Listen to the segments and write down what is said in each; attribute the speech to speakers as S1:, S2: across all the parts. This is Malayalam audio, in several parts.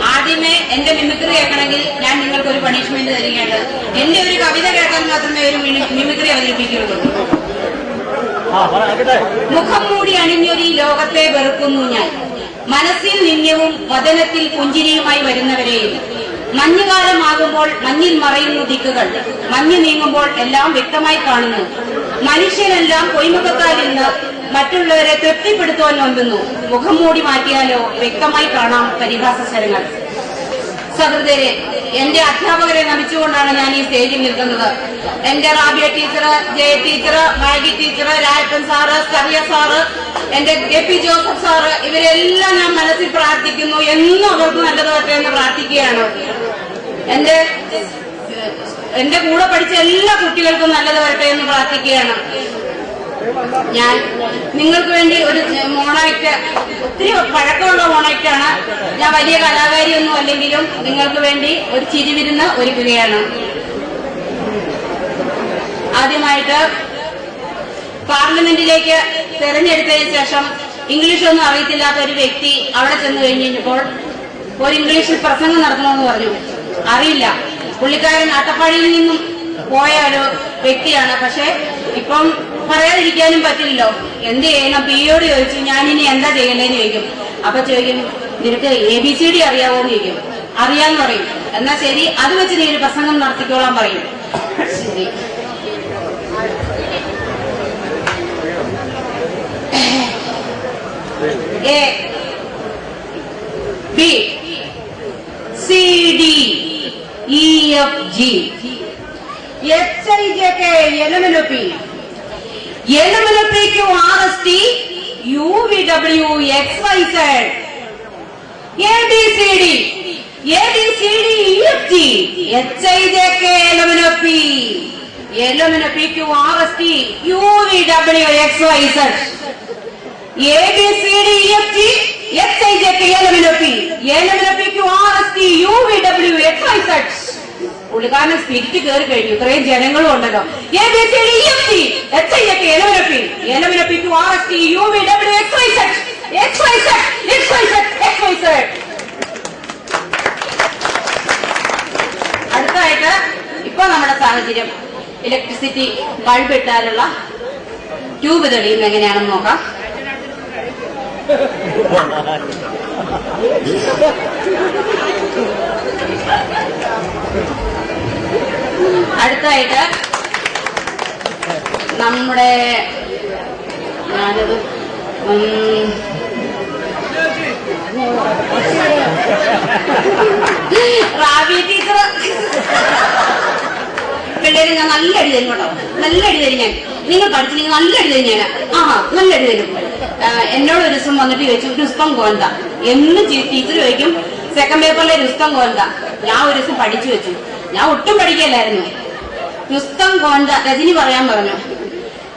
S1: ആദ്യമേ എന്റെ മിമിക്രി കേൾക്കണമെങ്കിൽ ഞാൻ നിങ്ങൾക്ക് ഒരു പണിഷ്മെന്റ് തരികയാണ്. എന്റെ ഒരു കവിത കേൾക്കാൻ മാത്രമേ ഒരു മിമിക്രി അവതരിപ്പിക്കുകയുള്ളൂ. മുഖം മൂടി അണിഞ്ഞൊരു ലോകത്തെ വെറുക്കുന്നു ഞാൻ, മനസ്സിൽ നിന്യവും വദനത്തിൽ പുഞ്ചിരിയുമായി വരുന്നവരെയും. മഞ്ഞുകാലമാകുമ്പോൾ മഞ്ഞിൽ മറയുന്നു ദിക്കുകൾ, മഞ്ഞ് നീങ്ങുമ്പോൾ എല്ലാം വ്യക്തമായി കാണുന്നു. മനുഷ്യനെല്ലാം പൊയ്മുഖത്താൽ നിന്ന് മറ്റുള്ളവരെ തൃപ്തിപ്പെടുത്തുവാൻ നോമ്പുന്നു. മുഖം മൂടി മാറ്റിയാലോ വ്യക്തമായി കാണാം പരിഹാസ സ്വരങ്ങൾ. സഹൃദയരെ, എന്റെ അധ്യാപകരെ നമിച്ചുകൊണ്ടാണ് ഞാൻ ഈ സ്റ്റേജിൽ നിൽക്കുന്നത്. എന്റെ Rabia teacher, Jaya teacher, Maggie teacher, Rayappan sir, Skaria sir, എന്റെ കെ.പി. ജോസഫ് സാറ്, ഇവരെല്ലാം ഞാൻ മനസ്സിൽ പ്രാർത്ഥിക്കുന്നു. എന്നും അവർക്ക് നല്ലത് പറ്റേ എന്ന് പ്രാർത്ഥിക്കുകയാണ്. എന്റെ കൂടെ പഠിച്ച എല്ലാ കുട്ടികൾക്കും നല്ലത് വരട്ടെ എന്ന് പ്രാർത്ഥിക്കുകയാണ്. ഞാൻ നിങ്ങൾക്ക് വേണ്ടി ഒരു മോണാക്ട്, ഒത്തിരി പഴക്കമുള്ള മോണാക്ടാണ്. ഞാൻ വലിയ കലാകാരിയൊന്നും അല്ലെങ്കിലും നിങ്ങൾക്ക് വേണ്ടി ഒരു ചിരിവിരുന്ന് ഒരുക്കുകയാണ്. ആദ്യമായിട്ട് പാർലമെന്റിലേക്ക് തെരഞ്ഞെടുത്തതിന് ശേഷം ഇംഗ്ലീഷൊന്നും അറിയത്തില്ലാത്ത ഒരു വ്യക്തി അവിടെ ചെന്ന് കഴിഞ്ഞപ്പോൾ ഒരു ഇംഗ്ലീഷിൽ പ്രസംഗം നടത്തണമെന്ന് പറഞ്ഞു. അറിയില്ല. പുള്ളിക്കാരൻ അട്ടപ്പാടിയിൽ നിന്നും പോയ ഒരു വ്യക്തിയാണ്. പക്ഷെ ഇപ്പം പറയാതിരിക്കാനും പറ്റില്ലല്ലോ. എന്ത് ചെയ്യണം? പിയോട് ചോദിച്ചു, ഞാനിനി എന്താ ചെയ്യണ്ടേന്ന് ചോദിക്കും. അപ്പൊ ചോദിക്കും, നിനക്ക് ABCD അറിയാവോന്ന് ചോദിക്കും. അറിയാന്ന് പറയും. എന്നാ ശരി, അത് വെച്ച് നീ ഒരു പ്രസംഗം നടത്തിക്കോളാൻ പറയും. ശരി. A B C D E F G H I J K L M N O P L M N O P Q R S T U V W X Y Z A B C D E F G H I J K L M N O P L M N O P Q R S T U V W X Y Z A B C D E F G H I J K L M N O P L M N O P Q R S T U V W X Y Z. പുള്ളിക്കാരന് സ്പിരിറ്റ് കയറി കഴിഞ്ഞു. ഇത്രയും ജനങ്ങളും ഉണ്ടല്ലോ. A B C D E F G H I J K L M N O P L M N O P Q R S T U V W X Y Z X Y Z X Y Z X Y Z. അടുത്തായിട്ട് ഇപ്പൊ നമ്മുടെ സാഹചര്യം ഇലക്ട്രിസിറ്റി ബൾബ് ഇട്ടാലുള്ള ട്യൂബ് തെളിയുന്ന എങ്ങനെയാണെന്ന് നോക്കാം. അടുത്തായിട്ട് നമ്മുടെ ഞാനത് റാബിയ ടീച്ചർ പിള്ളേര് ഞാൻ നല്ല അടി തരും കേട്ടോ. നല്ല അടി തരും ഞാൻ. നിങ്ങൾ പഠിച്ചില്ലെങ്കിൽ നല്ല അടി തരും ഞാൻ. നല്ല അടി തരും. എന്നോട് ഒരു ദിവസം വന്നിട്ട് ചോദിച്ചു, രുസ്തം കോന്ത എന്നും ടീച്ചർ ചോദിക്കും. സെക്കൻഡ് പേപ്പറിലെ രുസ്തം കോന്ത ഞാൻ ഒരു ദിവസം പഠിച്ചു വെച്ചു. ഞാൻ ഒട്ടും പഠിക്കല്ലായിരുന്നു. രുസ്തം കോന്ത രജനി പറയാൻ പറഞ്ഞു.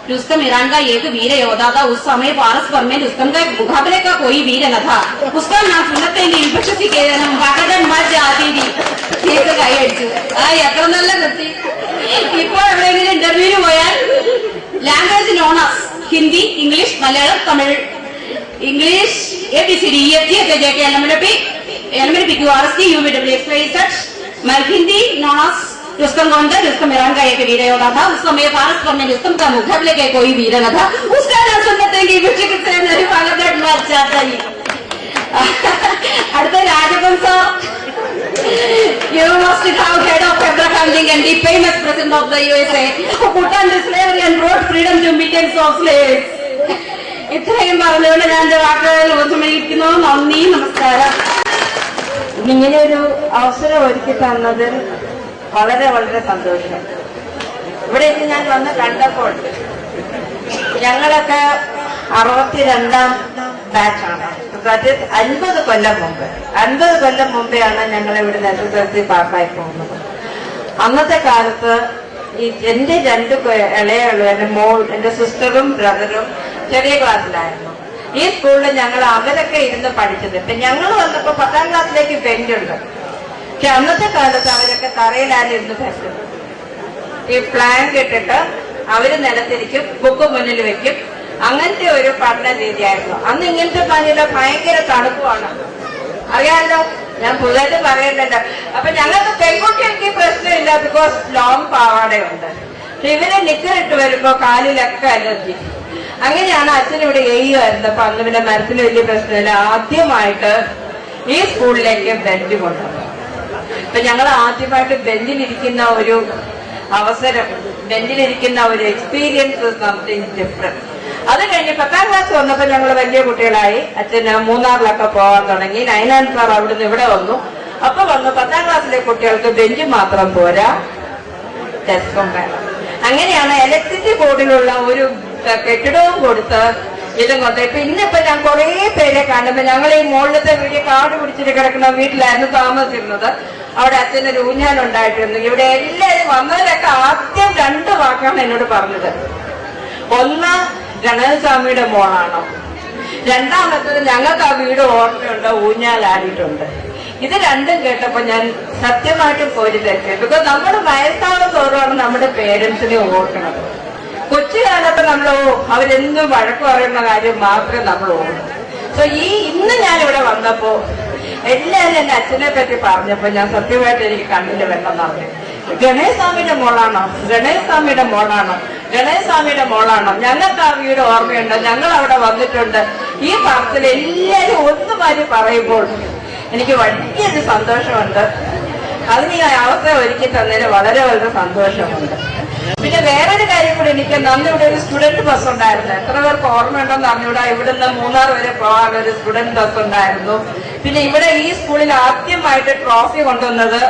S1: रुस्तम ईरान का एक वीर योद्धा था। उस समय पारस पर में रुस्तम का मुकाबले का कोई वीर न था। उसका नाम सुनते ही विपक्षी के पकड़न मच जाती थी. കൈ അടിച്ചു. എത്ര നല്ല കൃതി. ഇപ്പോൾ എവിടെയെങ്കിലും ഇന്റർവ്യൂവിന് പോയാൽ language known as Hindi, English, Malayalam, Tamil. English ABCD EFG HIJK LMNP QRST UVWXYZ Malhindi known as Rustam गोंदा रुस्तम ईरान का एक वीर योद्धा था। उस समय फारस पर में रुस्तम का मुकाबले के कोई वीर न था। उसका नाम सुनते हैं कि बच्चे कितने नहीं पागल बैठ मर जाता ही। അടുത്ത രാജവംശ University head of federal funding and the famous president of the USA who put on slavery and brought freedom to millions of slaves. ഇത്രയും പറഞ്ഞുകൊണ്ട് ഞാൻ എന്റെ വാക്കുകൾ ഉപസംഹരിക്കുന്നു. നന്ദി, നമസ്കാരം.
S2: ഇങ്ങനെ ഒരു അവസരം ഒരുക്കി തന്നതിൽ വളരെ വളരെ സന്തോഷം. ഇവിടെ ഞാൻ വന്ന് കണ്ടപ്പോൾ ഞങ്ങളൊക്കെ 62ാം ബാച്ചാണ്. അതായത് 50 കൊല്ലം മുമ്പ് 50 കൊല്ലം മുമ്പെയാണ് ഞങ്ങൾ ഇവിടെ SSLC പാസ്സായി പോകുന്നത്. അന്നത്തെ കാലത്ത് ഈ എന്റെ 2 ഇളയുള്ളൂ, എന്റെ മോൾ, എന്റെ സിസ്റ്ററും ബ്രദറും ചെറിയ ക്ലാസ്സിലായിരുന്നു. ഈ സ്കൂളിൽ ഞങ്ങൾ അവരൊക്കെ ഇരുന്ന് പഠിച്ചത്. ഇപ്പൊ ഞങ്ങൾ വന്നപ്പോ 10ാം ക്ലാസ്സിലേക്ക് ബെഞ്ചുണ്ട്. പക്ഷെ അന്നത്തെ കാലത്ത് അവരൊക്കെ തറയിലായിരുന്നു പഠിച്ചത്. ഈ പ്ലാങ്ക് ഇട്ടിട്ട് അവര് നിലത്തിരിക്കും, ബുക്ക് മുന്നിൽ വെക്കും. അങ്ങനത്തെ ഒരു പഠന രീതിയായിരുന്നു. അന്ന് ഇങ്ങനത്തെ പണിയുടെ ഭയങ്കര തണുപ്പുമാണ്, അറിയാമല്ലോ. ഞാൻ പുതുതായിട്ട് പറയണ്ടല്ലോ. അപ്പൊ ഞങ്ങൾക്ക് പെൺകുട്ടികൾക്ക് പ്രശ്നമില്ല, ബിക്കോസ് ലോങ് പാവാടയുണ്ട്. പക്ഷെ ഇവരെ നിക്കറിട്ട് വരുമ്പോ കാലിലൊക്കെ അലർജി. അങ്ങനെയാണ് അച്ഛൻ ഇവിടെ ചെയ്യുമായിരുന്നു. അപ്പൊ അന്ന് പിന്നെ മരത്തിന് വലിയ പ്രശ്നമില്ല. ആദ്യമായിട്ട് ഈ സ്കൂളിലേക്ക് ബെഞ്ച് കൊണ്ടുവന്നു. ഇപ്പൊ ഞങ്ങൾ ആദ്യമായിട്ട് ബെഞ്ചിലിരിക്കുന്ന ഒരു അവസരം, ബെഞ്ചിലിരിക്കുന്ന ഒരു എക്സ്പീരിയൻസ് സംതിങ് ഡിഫറെന്റ്. അത് കഴിഞ്ഞ് 10ാം ക്ലാസ് വന്നപ്പോ ഞങ്ങൾ വലിയ കുട്ടികളായി. അച്ഛന് മൂന്നാറിലൊക്കെ പോകാൻ തുടങ്ങി. നൈനാൻ സാർ അവിടുന്ന് ഇവിടെ വന്നു. അപ്പൊ വന്നു 10ാം ക്ലാസ്സിലെ കുട്ടികൾക്ക് ബെഞ്ച് മാത്രം പോരാ, ഡെസ്കും വേണം. അങ്ങനെയാണ് ഇലക്ട്രിസിറ്റി ബോർഡിലുള്ള ഒരു കെട്ടിടവും കൊടുത്ത് ഇതും കൊണ്ട്. ഇപ്പൊ ഇന്നിപ്പോ ഞാൻ കുറെ പേരെ കാണുമ്പോ, ഞങ്ങൾ ഈ മുകളിലത്തെ വീഡിയോ കാട് പിടിച്ചിട്ട് കിടക്കുന്ന വീട്ടിലായിരുന്നു താമസിച്ചിരുന്നത്. അവിടെ അച്ഛനൊരു ഊഞ്ഞാലുണ്ടായിട്ടിരുന്നു. ഇവിടെ എല്ലാവരും വന്നവരൊക്കെ ആദ്യം 2 വാക്കാണ് എന്നോട് പറഞ്ഞത്. ഒന്ന്, ഗണേശസ്വാമിയുടെ മോളാണോ. രണ്ടാമത്തത്, ഞങ്ങൾക്ക് ആ വീട് ഓർമ്മയുണ്ട്, ഊഞ്ഞാലാടിയിട്ടുണ്ട്. ഇത് രണ്ടും കേട്ടപ്പോ ഞാൻ സത്യമായിട്ടും പോയി തെറ്റി. ബിക്കോസ് നമ്മൾ വയസ്സാവുന്ന തോറുമാണ് നമ്മുടെ പേരൻസിനെ ഓർക്കുന്നത്. കൊച്ചുകാലത്ത് നമ്മൾ അവരെന്തും വഴക്ക് പറയുന്ന കാര്യം മാത്രമേ നമ്മൾ ഓർമ്മ. സോ ഇന്ന് ഞാനിവിടെ വന്നപ്പോ എല്ലാവരും എന്റെ അച്ഛനെ പറ്റി പറഞ്ഞപ്പോ ഞാൻ സത്യമായിട്ട് എനിക്ക് കണ്ണിന്റെ വെള്ളം നിറഞ്ഞു. ഗണേശസ്വാമിയുടെ മോളാണോ, ഗണേശസ്വാമിയുടെ മോളാണോ, ഗണേശസ്വാമിയുടെ മോളാണോ. ഞങ്ങൾക്ക് ആ വീട് ഓർമ്മയുണ്ട്, ഞങ്ങൾ അവിടെ വന്നിട്ടുണ്ട്. ഈ പറച്ചിൽ എല്ലാവരും ഒന്നുമാരി പറയുമ്പോൾ എനിക്ക് വലിയൊരു സന്തോഷമുണ്ട്. അതിന് ഈ അവസരം ഒരുക്കി തന്നതിന് വളരെ വളരെ സന്തോഷമുണ്ട്. പിന്നെ വേറൊരു കാര്യം കൂടി എനിക്ക് അന്ന് ഇവിടെ ഒരു സ്റ്റുഡന്റ് ബസ് ഉണ്ടായിരുന്നു. എത്ര പേർക്ക് ഓർമ്മയുണ്ടെന്ന് അറിഞ്ഞൂടാ. ഇവിടുന്ന് മൂന്നാർ വരെ പോകാൻ ഒരു സ്റ്റുഡന്റ് ബസ് ഉണ്ടായിരുന്നു. പിന്നെ ഇവിടെ ഈ സ്കൂളിൽ ആദ്യമായിട്ട് ട്രോഫി കൊണ്ടുവന്നത്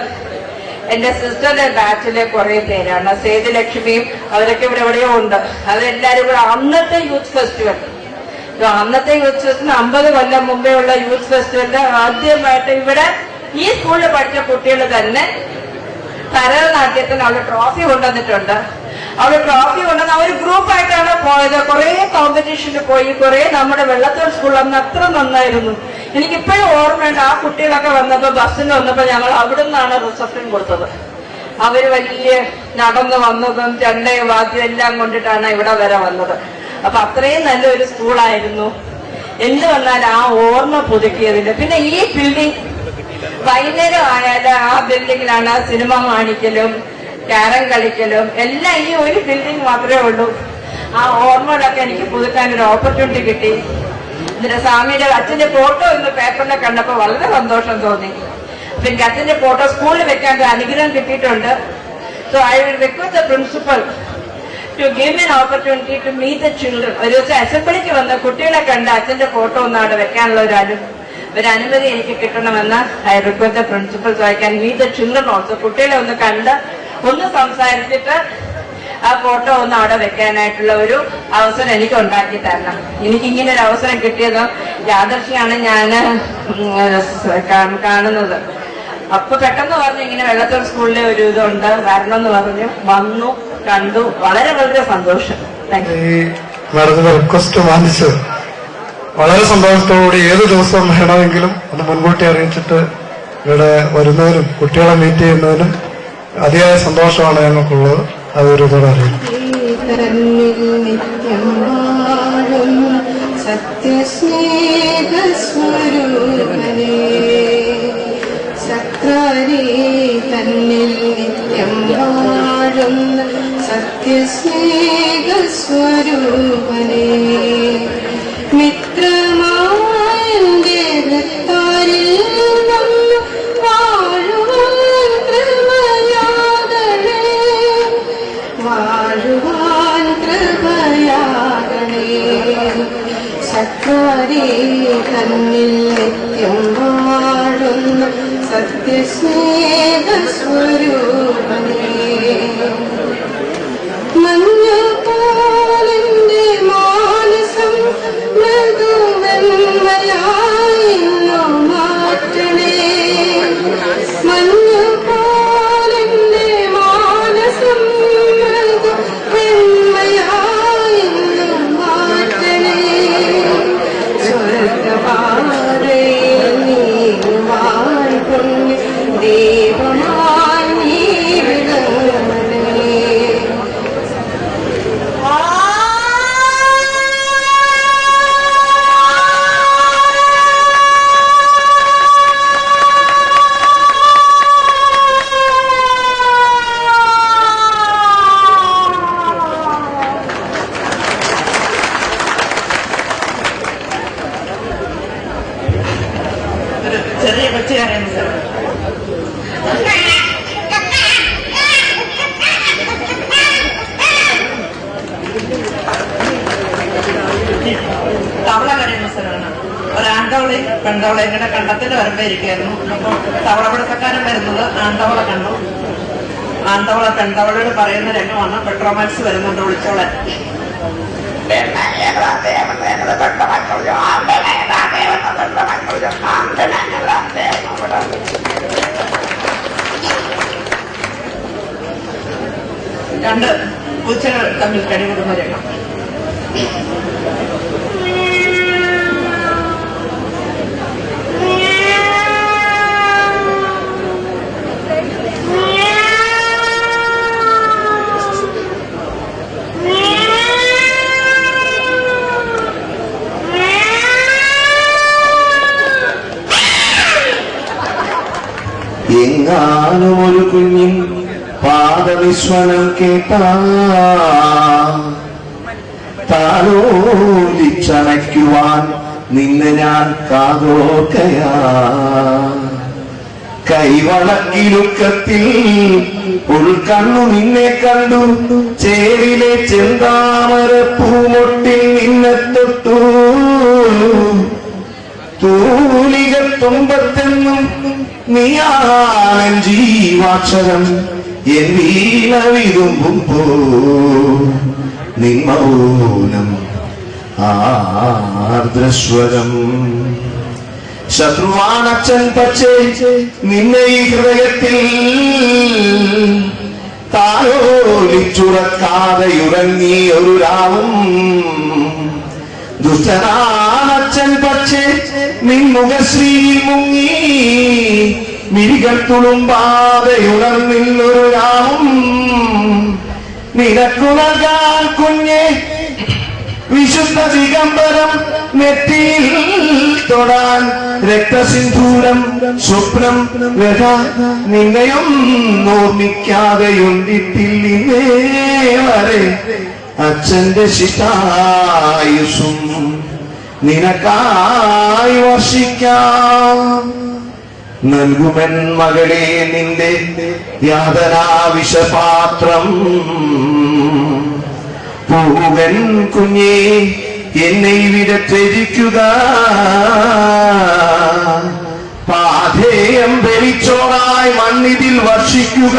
S2: എന്റെ സിസ്റ്ററുടെ ബാച്ചിലെ കുറെ പേരാണ്. സേതുലക്ഷ്മിയും അവരൊക്കെ ഇവിടെ എവിടെയോ ഉണ്ട്. അതെല്ലാരും കൂടെ അന്നത്തെ യൂത്ത് ഫെസ്റ്റിവൽ, അന്നത്തെ യൂത്ത് ഫെസ്റ്റിവൽ 50 കൊല്ലം മുമ്പേ ഉള്ള യൂത്ത് ഫെസ്റ്റിവലിന്റെ ആദ്യമായിട്ട് ഇവിടെ ഈ സ്കൂളിൽ പഠിച്ച കുട്ടികൾ തന്നെ ഭരതനാട്യത്തിന് അവര് ട്രോഫി കൊണ്ടുവന്നിട്ടുണ്ട്. അവര് ട്രോഫി കൊണ്ടുവന്ന് അവർ ഗ്രൂപ്പായിട്ടാണ് പോയത്. കുറെ കോമ്പറ്റീഷന് പോയി. കുറെ നമ്മുടെ വെള്ളത്തോൾ സ്കൂൾ അന്ന് അത്ര നന്നായിരുന്നു. എനിക്കിപ്പോഴും ഓർമ്മയുണ്ട്. ആ കുട്ടികളൊക്കെ വന്നപ്പോ ബസ്സിന് വന്നപ്പോ ഞങ്ങൾ അവിടെ നിന്നാണ് റിസപ്ഷൻ കൊടുത്തത്. അവര് വലിയ നടന്നു വന്നതും ചെണ്ടയും വാദ്യം എല്ലാം കൊണ്ടിട്ടാണ് ഇവിടെ വരെ വന്നത്. അപ്പൊ അത്രയും നല്ലൊരു സ്കൂളായിരുന്നു. എന്ത് വന്നാൽ ആ ഓർമ്മ പുതുക്കിയതില്ല. പിന്നെ ഈ ബിൽഡിംഗ് വൈകുന്നേരം ആയാലും ആ ബിൽഡിങ്ങിലാണ് സിനിമ കാണിക്കലും ക്യാരം കളിക്കലും എല്ലാം. ഈ ഒരു ബിൽഡിംഗ് മാത്രമേ ഉള്ളൂ. ആ ഓർമ്മകളൊക്കെ എനിക്ക് പുതുക്കാൻ ഒരു ഓപ്പർച്യൂണിറ്റി കിട്ടി. എന്നിട്ട് സ്വാമിയുടെ അച്ഛന്റെ ഫോട്ടോ ഇന്ന് പേപ്പറിൽ കണ്ടപ്പോ വളരെ സന്തോഷം തോന്നി. അപ്പൊ എനിക്ക് അച്ഛന്റെ ഫോട്ടോ സ്കൂളിൽ വെക്കാൻ ഒരു അനുഗ്രഹം കിട്ടിയിട്ടുണ്ട്. So I will request the principal to give an opportunity to meet the children. ഒരു ദിവസം അസംബ്ലിക്ക് വന്ന കുട്ടികളെ കണ്ട് അച്ഛന്റെ ഫോട്ടോ ഒന്ന് അവിടെ വെക്കാനുള്ള ഒരു അനുമതി എനിക്ക് കിട്ടണമെന്ന് I request the principal. So I can meet the children also. കുട്ടികളെ ഒന്ന് കണ്ട് ഒന്ന് സംസാരിച്ചിട്ട് ആ ഫോട്ടോ ഒന്ന് അവിടെ വെക്കാനായിട്ടുള്ള ഒരു അവസരം എനിക്ക് ഉണ്ടാക്കി തരണം. എനിക്കിങ്ങനെ ഒരു അവസരം കിട്ടിയത് യാദർശിയാണ് ഞാൻ കാണുന്നത്. അപ്പൊ പെട്ടെന്ന് പറഞ്ഞു ഇങ്ങനെ വെള്ളത്തോൾ സ്കൂളിലെ ഒരു ഇതുണ്ട്, വരണമെന്ന് പറഞ്ഞു. വന്നു, കണ്ടു. വളരെ വളരെ സന്തോഷം.
S3: മാഡത്തിന്റെ റിക്വസ്റ്റ് മാനിച്ച് വളരെ സന്തോഷത്തോടുകൂടി ഏത് ദിവസം വേണമെങ്കിലും ഒന്ന് മുൻകൂട്ടി അറിയിച്ചിട്ട് ഇവിടെ വരുന്നതിനും കുട്ടികളെ മീറ്റ് ചെയ്യുന്നതിനും അതിയായ സന്തോഷമാണ് ഞങ്ങൾക്കുള്ളത്. അതൊരു ഇതോടെ അറിയിക്കും.
S2: സത്യസ്നേഹസ്വരൂപനേ സക്രാരി തന്നിൽ നിത്യം വാഴുന്ന സത്യസ്നേഹസ്വരൂപനേ മിത്രമായ ഹൃത്താരിൽ വന്നു വാഴുവാൻ കൃപയാകണേ വാഴുവാൻ കൃപയാകണേ സക്രാരി തന്നിൽ നിത്യം വാഴുന്ന സത്യസ്നേഹസ്വരൂപനേ മഞ്ഞുപോലെന്റെ മാനസം മൃദുവെമ്മയായിരുന്നു മാറ്റണേ മഞ്ഞുപോലെന്റെ മാനസം മൃദുവെമ്മയായിരുന്നു മാറ്റണേ സ്വർഗപാതയിൽ നീവാൻ പൊങ്ങി ദൈവമായി നീ വിളങ്ങണേ
S4: ചെറിയ കൊച്ചുകാരാണ് സാർ. തവള കരയുന്ന സ്ഥലമാണ്. ഒരാണ്ടവളയും പെണ്ടവളയും ഇങ്ങനെ കണ്ടത്തിന്റെ വരമ്പേ ഇരിക്കുകയായിരുന്നു. അപ്പോൾ തവളപിടുത്തക്കാരൻ വരുന്നത് ആണ്ടവള കണ്ടു. ആണ്ടവള പെണ്ടവളയോട് പറയുന്ന രംഗമാണ് പെട്രോമാക്സ് വരുന്നുണ്ട് വിളിച്ചോളെ. രണ്ട് പൂച്ചകൾ തമ്മിൽ കടികൂടുന്ന രംഗം.
S5: എങ്ങാനും ഒരു കുഞ്ഞിൻ പാദവിസ്വനം കേട്ടാ താലോലിച്ചണയ്ക്കുവാൻ നിന്നെ ഞാൻ കാതോർക്കയാ കൈവളക്കിലുക്കത്തിൽ ഉൾക്കണ്ണു നിന്നെ കണ്ടു ചേരിലെ ചെന്താമര പൂമൊട്ടിൽ നിന്നെ തൊട്ടു തൂലിക തുമ്പത്തെന്നും നീയാൻ ജീവാക്ഷരം എൻ വീണ വിതുമ്പുമ്പോ നിന്മൗനം ആർദ്രസ്വരം ശത്രുവാണച്ചൻ പക്ഷേ നിന്നെ ഈ ഹൃദയത്തിൽ താലോലിച്ചുറക്കാതെ ഉറങ്ങി ഒരു രാവും ദുഷ്ടനാണച്ചൻ പക്ഷേ നിൻമുഖശ്രീ മുങ്ങി മിഴികൾ തുളുമ്പാതെ ഉണർന്നില്ലൊരു രാവും നിനക്കു നൽകാൻ കുഞ്ഞെ വിശുദ്ധ ദിഗംബരം നെറ്റിയിൽ തൊടാൻ രക്തസിന്ധൂരം സ്വപ്നം വ്യഥ നിന്നെയും ഓർമ്മിക്കാതെയുണ്ടിട്ടില്ലേ വരെ അച്ഛന്റെ ശിഷ്ടായുസും നിനക്കായി വർഷിക്കാം നൽകുമൻ മകളെ നിന്റെ യാതനാവിഷപാത്രം പൂവൻ കുഞ്ഞേ എന്നെ ഇവിടെ ത്യജിക്കുക പാഥേയം വെളിച്ചോറായി മണ്ണിതിൽ വർഷിക്കുക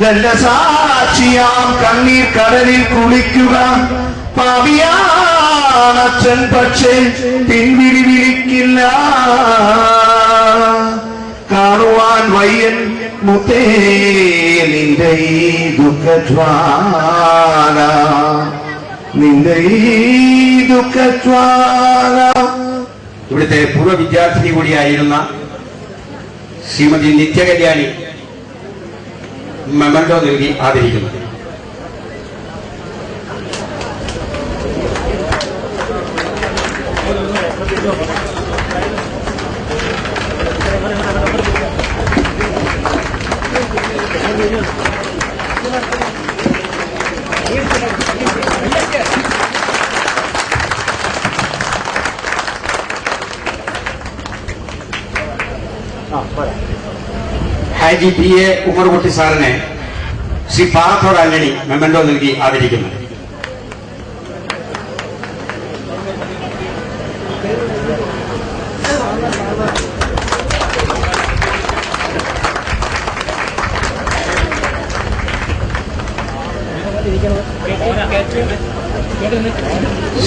S5: ജലസാക്ഷിയാം കണ്ണീർ കടലിൽ കുളിക്കുക പാപിയാണച്ഛൻ പക്ഷേ പിൻവിളി വിളിക്കില്ല കാണുവാൻ വയ്യൻ മുത്തേ നിന്റെ ഈ ദുഃഖജ്വാല നിന്റെ ഈ ദുഃഖജ്വാല.
S6: ഇവിടുത്തെ പൂർവ്വ വിദ്യാർത്ഥിനി കൂടിയായിരുന്ന ശ്രീമതി നിത്യകല്യാണി മെമന്റോ നൽകി ആദരിക്കുന്നു. ഹാജി പി എ ഉമർകുട്ടി സാറിനെ ശ്രീ പാറത്തോട് ആന്റണി മെമ്മന്റോ നൽകി ആദരിക്കുന്നു.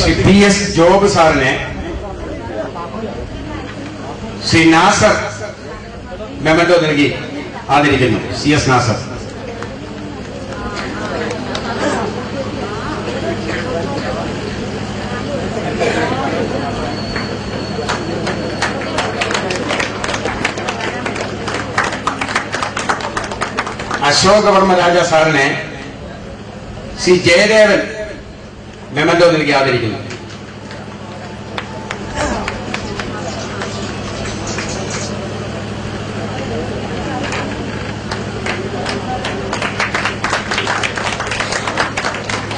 S6: ശ്രീ പി എസ് ജോബ് സാറിനെ ശ്രീ നാസർ മെമ്മന്റോ നൽകി ആദരിക്കുന്നു. C S Nasar. അശോകവർമ്മ രാജ സാറിനെ ശ്രീ ജയദേവൻ മെമ്മന്റോ നൽകി ആദരിക്കുന്നു.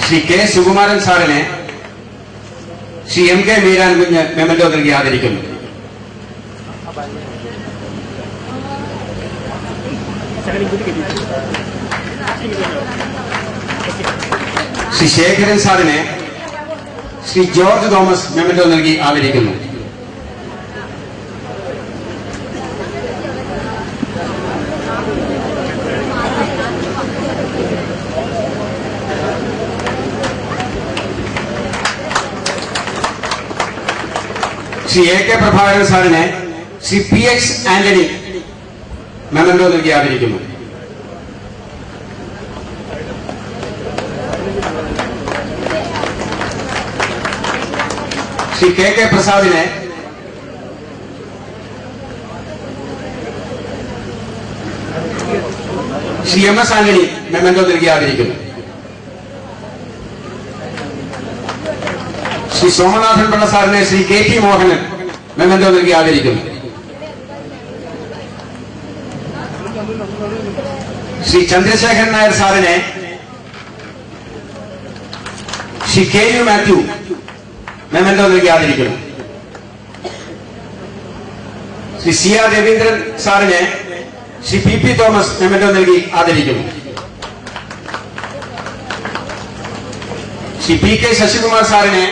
S6: ശ്രീ കെ സുകുമാരൻ സാറിനെ ശ്രീ എം കെ മീരാൻ കുഞ്ഞ് മെമ്മന്റോ നൽകി ആദരിക്കുന്നു. ശ്രീ ശേഖരൻ സാറിനെ ശ്രീ ജോർജ് തോമസ് മെമ്മന്റോ നൽകി ആദരിക്കുന്നു. ശ്രീ എ കെ പ്രഭാകരൻ സാറിനെ Shri P X Antony memento നൽകി ആദരിക്കുന്നു. ശ്രീ കെ കെ പ്രസാദിനെ Shri M S Antony memento നൽകി ആദരിക്കുന്നു. ശ്രീ സോമനാഥൻ പിള്ള സാറിനെ Shri K T Mohanan memento നൽകി ആദരിക്കുന്നു. ശ്രീ ചന്ദ്രശേഖരൻ നായർ സാറിനെ Shri K U Mathew memento നൽകി ആദരിക്കുന്നു. ശ്രീ സി ആർ രവീന്ദ്രൻ സാറിനെ Shri P P Thomas memento നൽകി ആദരിക്കുന്നു. ശ്രീ പി കെ ശശികുമാർ സാറിനെ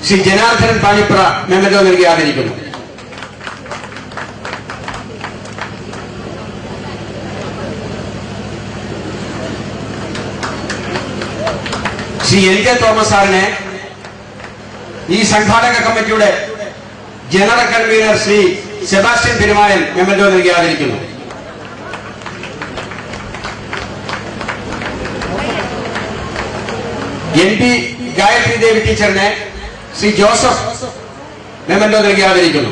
S6: ശ്രീ ജനാർദ്ദനൻ പാണിപ്ര മെമ്മന്റോ നൽകി ആദരിക്കുന്നു. ശ്രീ എൻ കെ തോമസ് സാറിനെ ഈ സംഘാടക കമ്മിറ്റിയുടെ general convener Shri Sebastian Perumayan memento നൽകി ആദരിക്കുന്നു. എൻ പി ഗായത്രി ദേവി ടീച്ചറിനെ ശ്രീ ജോസഫ് മെമ്മന്റോ നൽകി ആദരിക്കുന്നു.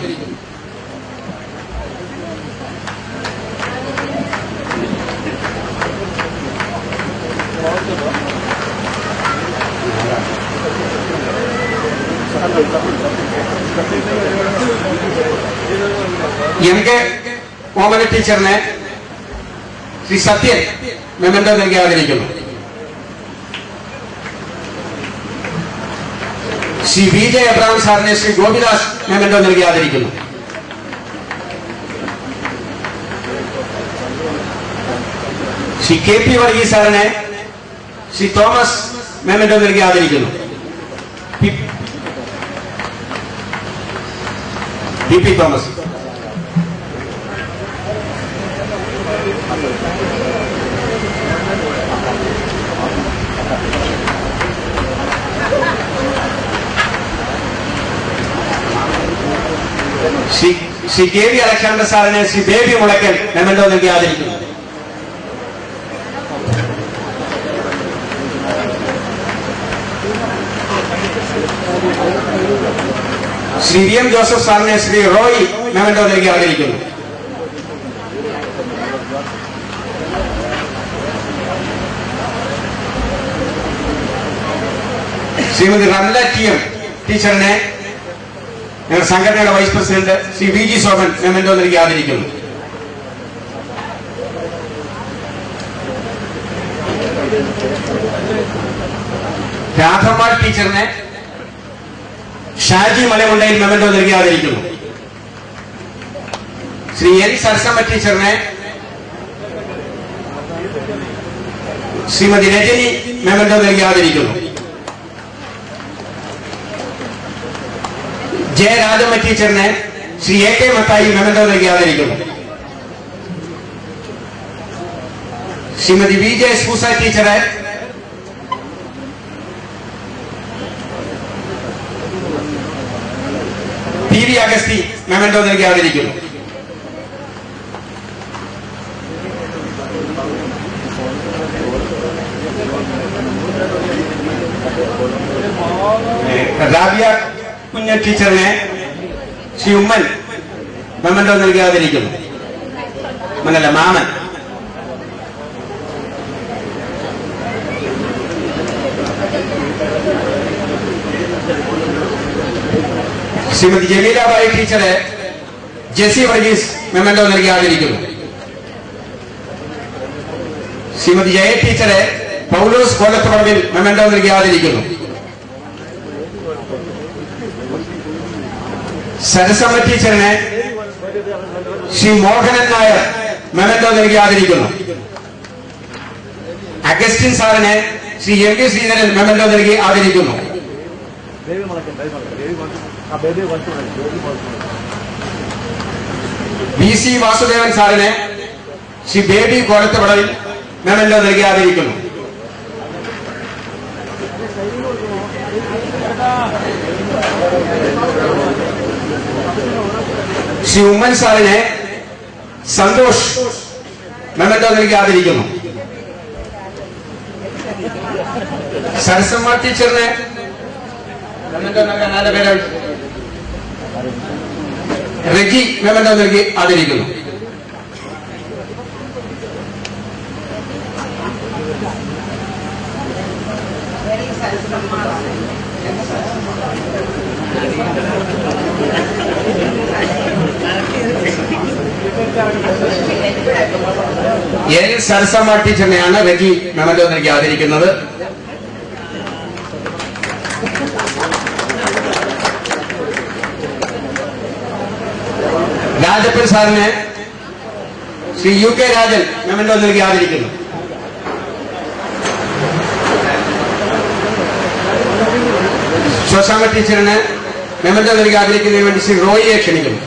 S6: എം കെ ഓമന ടീച്ചറിനെ ശ്രീ സത്യൻ മെമ്മന്റോ നൽകി ആദരിക്കുന്നു. ശ്രീ വി ജെ അബ്രഹാം സാറിനെ ശ്രീ ഗോപിദാസ് മെമ്മന്റോ നൽകി ആദരിക്കുന്നു. ശ്രീ കെ പി വർഗീസ് സാറിനെ ശ്രീ തോമസ് മെമ്മന്റോ നൽകി ആദരിക്കുന്നു. P P Thomas. Shri K V Alexander സാറിനെ ശ്രീ ബേബി മുളയ്ക്കൽ മെമ്മന്റോ നൽകി ആദരിക്കുന്നു. ശ്രീ വി എം ജോസഫ് സാറിനെ ശ്രീ റോയി മെമ്മന്റോ നൽകി ആദരിക്കുന്നു. ശ്രീമതി റംല ടി എം ടീച്ചറിനെ ഞങ്ങളുടെ സംഘടനയുടെ vice president Shri V G Soman memento നൽകി ആദരിക്കുന്നു. രാധമ്മാൾ ടീച്ചറിനെ ഷാജി മലമുണ്ടയിൽ മെമ്മന്റോ നൽകി ആദരിക്കുന്നു. ശ്രീ എൻ സരസമ്മ ടീച്ചറിനെ ശ്രീമതി രജനി മെമന്റോ നൽകി ആദരിക്കുന്നു. ജയരാജമ്മ ടീച്ചറിനെ Shri A K Mathai memento നൽകി ആദരിക്കുന്നു. ശ്രീമതി വി ജെ സ്കൂസ ടീച്ചറെ പി വി അഗസ്തി മെമന്റോ നൽകി ആദരിക്കുന്നു. റാബിയ കുഞ്ഞ ടീച്ചറിനെ ശ്രീ ഉമ്മൻ മെമന്റോ നൽകി ആദരിക്കുന്നു. ഉമ്മനല്ല, മാമൻ. ശ്രീമതി ജമീലാബായി ടീച്ചറെ ജെസി വർഗീസ് മെമന്റോ നൽകി ആദരിക്കുന്നു. ശ്രീമതി ജയ ടീച്ചറെ പൗലോസ് കോലത്തുപറമ്പിൽ മെമന്റോ നൽകി ആദരിക്കുന്നു. സരസമ്മ ടീച്ചറിനെ ശ്രീ മോഹനൻ നായർ മെമന്റോ നൽകി ആദരിക്കുന്നു. അഗസ്റ്റിൻ സാറിനെ Shri M K Sreedharan memento നൽകി ആദരിക്കുന്നു. വി സി വാസുദേവൻ സാറിനെ ശ്രീ ബേബി കോലത്തുപടവിൽ മെമന്റോ നൽകി ആദരിക്കുന്നു. ശ്രീ ഉമ്മൻ സാറിനെ സന്തോഷ് മെമന്റോ നൽകി ആദരിക്കുന്നു. സരസമ്മ ടീച്ചറിനെ റെജി മെമന്റോ നൽകി ആദരിക്കുന്നു. എൻ സരസമ്മ ടീച്ചറിനെയാണ് റെജി മെമന്റോ നൽകി ആദരിക്കുന്നത്. രാജപ്പൻ സാറിനെ Shri U K Rajan memento നൽകി ആദരിക്കുന്നു. ശോശാമ്മ ടീച്ചറിന് മെമന്റോ നൽകി ആദരിക്കുന്നതിന് വേണ്ടി ശ്രീ റോയിയെ ക്ഷണിക്കുന്നു.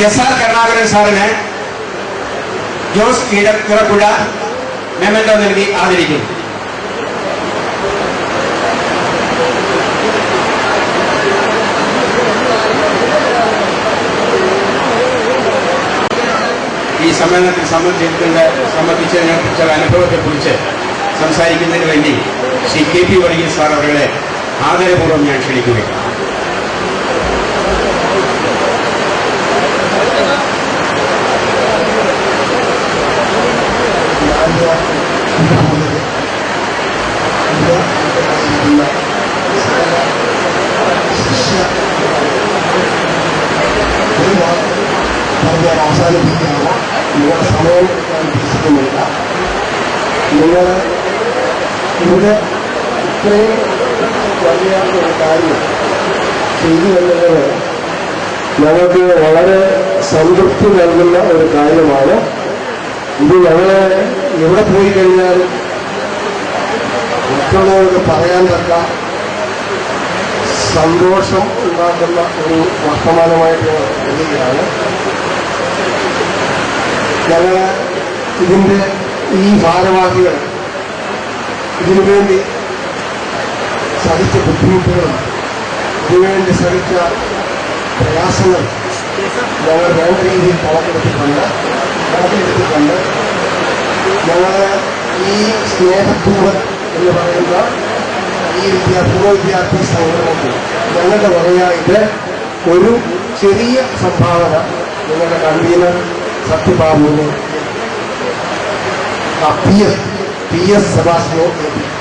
S6: എസ് ആർ കരുണാകരൻ സാറിന് ജോസ് ഇടപ്പുഴ മെമന്റോ നൽകി ആദരിക്കുന്നു. ഈ സമ്മേളനത്തിൽ സംബന്ധിച്ചതിനെ കുറിച്ചുള്ള അനുഭവത്തെക്കുറിച്ച് സംസാരിക്കുന്നതിന് വേണ്ടി Shri K P Varghese sir അവരുടെ ആദരപൂർവ്വം ഞാൻ ക്ഷണിക്കുകയാണ്.
S3: അവസാനിപ്പിക്കുകയാണ്. നിങ്ങളുടെ സമയം ഞാൻ ഉദ്ദേശിക്കുന്നില്ല. നിങ്ങൾ ഇവിടെ ഇത്രയും വലിയ ഒരു കാര്യം ചെയ്തു എന്നുള്ളത് ഞങ്ങൾക്ക് വളരെ സംതൃപ്തി നൽകുന്ന ഒരു കാര്യമാണ്. ഇത് ഞങ്ങളെ എവിടെ പോയി കഴിഞ്ഞാൽ മറ്റുള്ളവർക്ക് പറയാൻ തക്ക സന്തോഷം ഉണ്ടാക്കുന്ന ഒരു വർത്തമാനമായിട്ട് വരികയാണ്. ഞങ്ങൾ ഇതിൻ്റെ ഈ ഭാരവാഹികൾ ഇതിനുവേണ്ടി സഹിച്ച ബുദ്ധിമുട്ടുകളും ഇതിനുവേണ്ടി സഹിച്ച പ്രയാസങ്ങൾ ഞങ്ങൾ വേണ്ട രീതിയിൽ കണക്കെടുത്തിട്ടുണ്ട്. ഞങ്ങൾ ഈ സ്നേഹപൂർവ്വം എന്ന് പറയുന്ന ഈ പൂർവ്വ വിദ്യാർത്ഥി സംഘടനയ്ക്ക് ഞങ്ങളുടെ വകയായിട്ട് ഒരു ചെറിയ സംഭാവന ഞങ്ങളുടെ കൺവീനർ സത്യബാബുവിനെ പി എസ് സെബാസ്റ്റ്യനെ ഏൽപ്പിക്കും.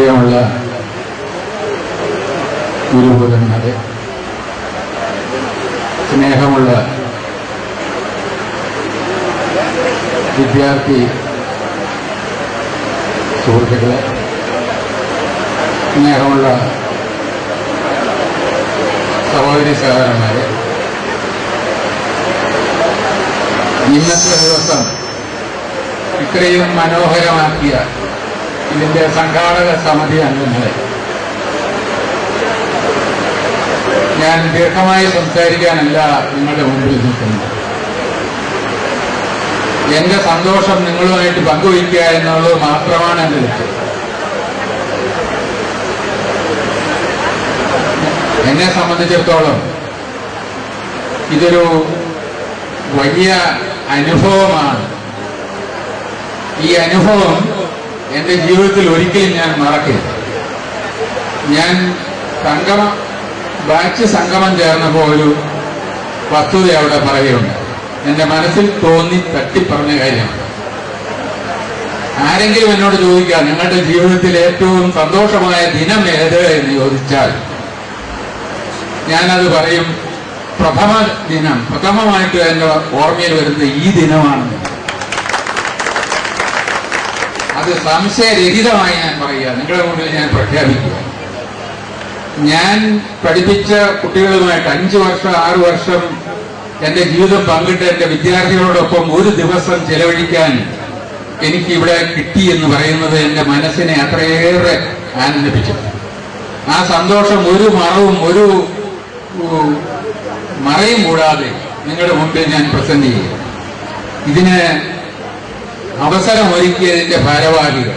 S7: പ്രിയമുള്ള ഗുരുഭൂതന്മാരെ, സ്നേഹമുള്ള വിദ്യാർത്ഥി സുഹൃത്തുക്കളെ, സ്നേഹമുള്ള സഹോദരി സഹോദരന്മാരെ, ഇന്നത്തെ ദിവസം ഇത്രയും മനോഹരമാക്കിയ ഇതിന്റെ സംഘാടക സമിതി അംഗങ്ങളെ ഞാൻ ദീർഘമായി സംസാരിക്കാനല്ല നിങ്ങളുടെ മുമ്പിൽ നിൽക്കുന്നത്. എന്റെ സന്തോഷം നിങ്ങളുമായിട്ട് പങ്കുവയ്ക്കുക എന്നുള്ളത് മാത്രമാണ് എന്റെ ലക്ഷ്യം. എന്നെ സംബന്ധിച്ചിടത്തോളം ഇതൊരു വലിയ അനുഭവമാണ്. ഈ അനുഭവം എന്റെ ജീവിതത്തിൽ ഒരിക്കലും ഞാൻ മറക്കില്ല. ഞാൻ ബാച്ച് സംഗമം ചേർന്നപ്പോൾ ഒരു വസ്തുത അവിടെ പറയുകയുണ്ട്. എന്റെ മനസ്സിൽ തോന്നി തട്ടിപ്പറഞ്ഞ കാര്യമാണ്. ആരെങ്കിലും എന്നോട് ചോദിക്കാം നിങ്ങളുടെ ജീവിതത്തിൽ ഏറ്റവും സന്തോഷമായ ദിനം ഏത് എന്ന് ചോദിച്ചാൽ ഞാനത് പറയും പ്രഥമമായിട്ട് എന്റെ ഓർമ്മയിൽ വരുന്നത് ഈ ദിനമാണ്. അത് സംശയരഹിതമായി ഞാൻ പറയുക, നിങ്ങളുടെ മുന്നിൽ ഞാൻ പ്രഖ്യാപിക്കുക. ഞാൻ പഠിപ്പിച്ച കുട്ടികളുമായിട്ട് 5 വർഷം 6 വർഷം എന്റെ ജീവിതം പങ്കിട്ട് എന്റെ വിദ്യാർത്ഥികളോടൊപ്പം ഒരു ദിവസം ചെലവഴിക്കാൻ എനിക്ക് ഇവിടെ കിട്ടി എന്ന് പറയുന്നത് എന്റെ മനസ്സിനെ അത്രയേറെ ആനന്ദിപ്പിച്ചു. ആ സന്തോഷം ഒരു മറയും കൂടാതെ നിങ്ങളുടെ മുമ്പിൽ ഞാൻ പ്രസന്റ് ചെയ്യും. ഇതിന് അവസരമൊരുക്കിയതിന്റെ ഭാരവാഹികൾ